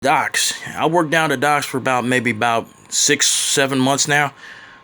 docks. I worked down the docks for maybe about 6, 7 months now.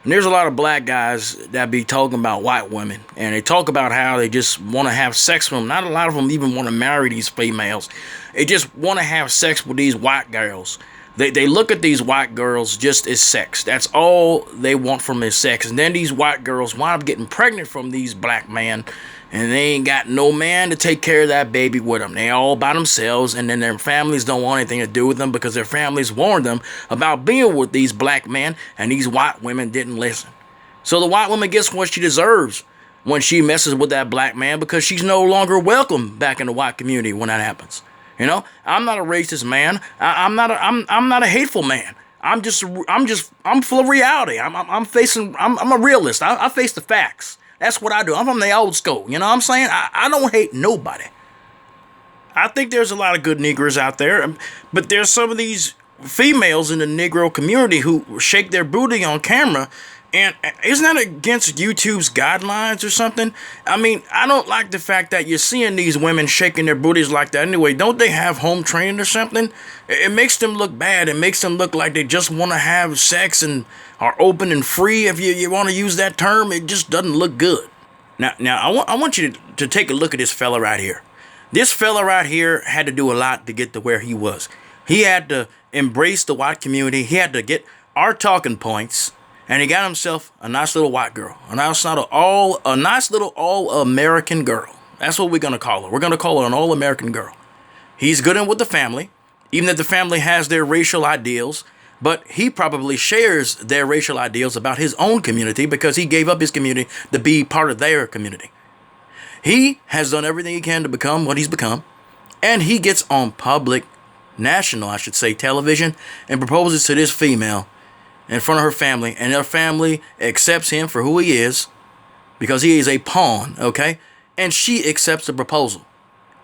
And there's a lot of black guys that be talking about white women. And they talk about how they just want to have sex with them. Not a lot of them even want to marry these females. They just want to have sex with these white girls. They look at these white girls just as sex. That's all they want from is sex. And then these white girls wind up getting pregnant from these black men. And they ain't got no man to take care of that baby with them. They all by themselves, and then their families don't want anything to do with them because their families warned them about being with these black men, and these white women didn't listen. So the white woman gets what she deserves when she messes with that black man because she's no longer welcome back in the white community when that happens. You know, I'm not a racist man. I'm not a hateful man. I'm full of reality. I'm a realist. I face the facts. That's what I do. I'm from the old school. You know what I'm saying? I don't hate nobody. I think there's a lot of good Negroes out there, but there's some of these females in the Negro community who shake their booty on camera. And isn't that against YouTube's guidelines or something? I mean, I don't like the fact that you're seeing these women shaking their booties like that anyway. Don't they have home training or something? It makes them look bad. It makes them look like they just want to have sex and are open and free. If you want to use that term, it just doesn't look good. Now I want you to take a look at this fella right here. This fella right here had to do a lot to get to where he was. He had to embrace the white community. He had to get our talking points. And he got himself a nice little white girl. A nice little all-American girl. That's what we're going to call her. We're going to call her an all-American girl. He's good in with the family, even if the family has their racial ideals. But he probably shares their racial ideals about his own community because he gave up his community to be part of their community. He has done everything he can to become what he's become. And he gets on national television, and proposes to this female in front of her family, and her family accepts him for who he is because he is a pawn, okay? And she accepts the proposal.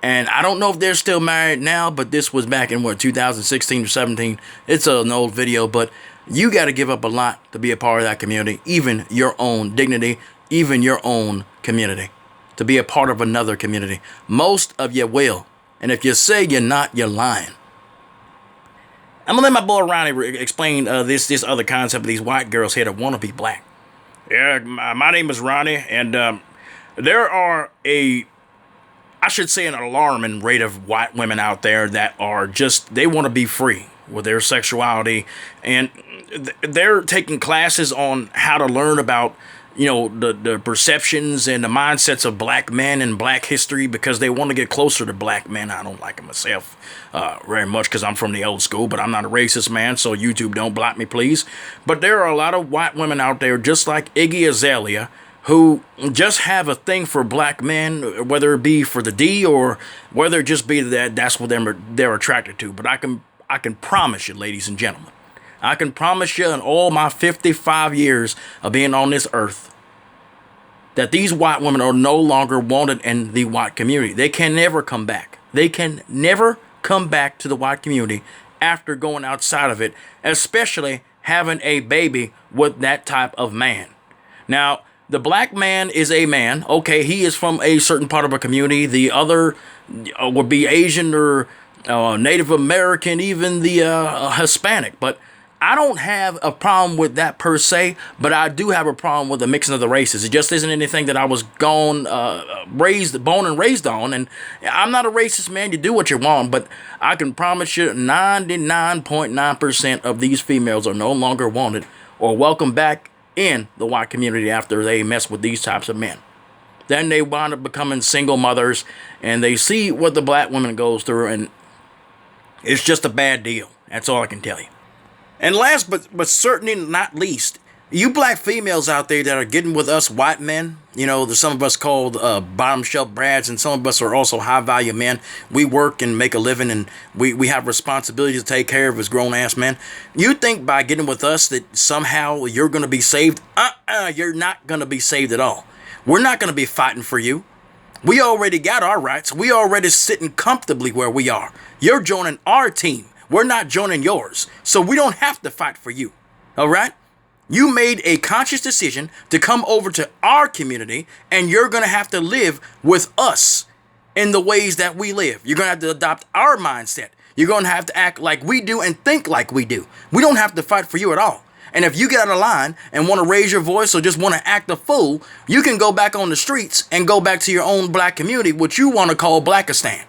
And I don't know if they're still married now, but this was back in 2016 or 17. It's an old video, but you got to give up a lot to be a part of that community, even your own dignity, even your own community, to be a part of another community. Most of you will. And if you say you're not, you're lying. I'm gonna let my boy Ronnie explain this other concept of these white girls here that want to be black. Yeah, my name is Ronnie, and there are an alarming rate of white women out there that are they want to be free with their sexuality, and they're taking classes on how to learn about, you know, the perceptions and the mindsets of black men and black history because they want to get closer to black men. I don't like it myself very much because I'm from the old school, but I'm not a racist man, so YouTube don't block me, please. But there are a lot of white women out there just like Iggy Azalea who just have a thing for black men, whether it be for the D or whether it just be that's what they're attracted to. But I can promise you, ladies and gentlemen, I can promise you in all my 55 years of being on this earth that these white women are no longer wanted in the white community. They can never come back. They can never come back to the white community after going outside of it, especially having a baby with that type of man. Now, the black man is a man. Okay, he is from a certain part of a community. The other would be Asian or Native American, even the Hispanic. But I don't have a problem with that per se, but I do have a problem with the mixing of the races. It just isn't anything that I was born and raised on. And I'm not a racist, man. You do what you want, but I can promise you 99.9% of these females are no longer wanted or welcome back in the white community after they mess with these types of men. Then they wind up becoming single mothers, and they see what the black woman goes through, and it's just a bad deal. That's all I can tell you. And last but certainly not least, you black females out there that are getting with us white men, you know, there's some of us called bottom shelf brads, and some of us are also high value men. We work and make a living, and we have responsibilities to take care of as grown ass men. You think by getting with us that somehow you're going to be saved? You're not going to be saved at all. We're not going to be fighting for you. We already got our rights. We already sitting comfortably where we are. You're joining our team. We're not joining yours. So we don't have to fight for you. All right? You made a conscious decision to come over to our community, and you're going to have to live with us in the ways that we live. You're going to have to adopt our mindset. You're going to have to act like we do and think like we do. We don't have to fight for you at all. And if you get out of line and want to raise your voice or just want to act a fool, you can go back on the streets and go back to your own black community, which you want to call Blackistan.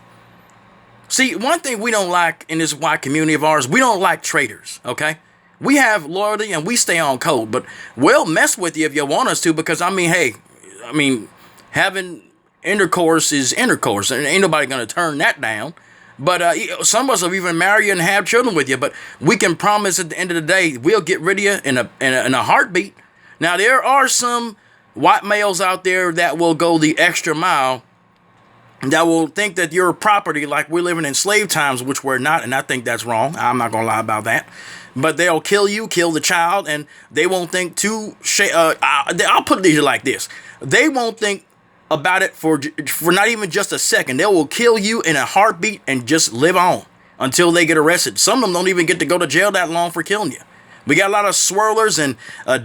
See, one thing we don't like in this white community of ours, we don't like traitors, okay? We have loyalty and we stay on code, but we'll mess with you if you want us to because, hey, having intercourse is intercourse and ain't nobody going to turn that down. But some of us will even marry you and have children with you. But we can promise at the end of the day, we'll get rid of you in a heartbeat. Now, there are some white males out there that will go the extra mile, that will think that you're property like we're living in slave times, which we're not. And I think that's wrong. I'm not going to lie about that. But they'll kill you, kill the child, and they won't think I'll put it like this. They won't think about it for not even just a second. They will kill you in a heartbeat and just live on until they get arrested. Some of them don't even get to go to jail that long for killing you. We got a lot of swirlers and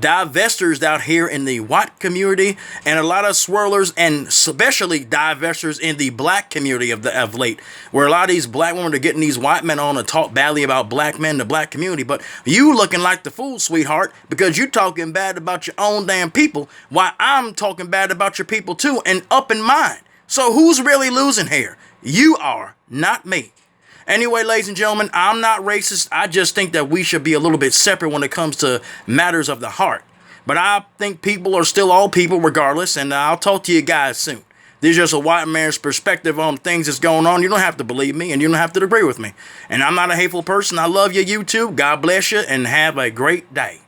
divestors out here in the white community, and a lot of swirlers and especially divestors in the black community of late, where a lot of these black women are getting these white men on to talk badly about black men in the black community. But you looking like the fool, sweetheart, because you talking bad about your own damn people, while I'm talking bad about your people too, and up in mine. So who's really losing here? You are, not me. Anyway, ladies and gentlemen, I'm not racist. I just think that we should be a little bit separate when it comes to matters of the heart. But I think people are still all people regardless, and I'll talk to you guys soon. This is just a white man's perspective on things that's going on. You don't have to believe me, and you don't have to agree with me. And I'm not a hateful person. I love you, YouTube. God bless you, and have a great day.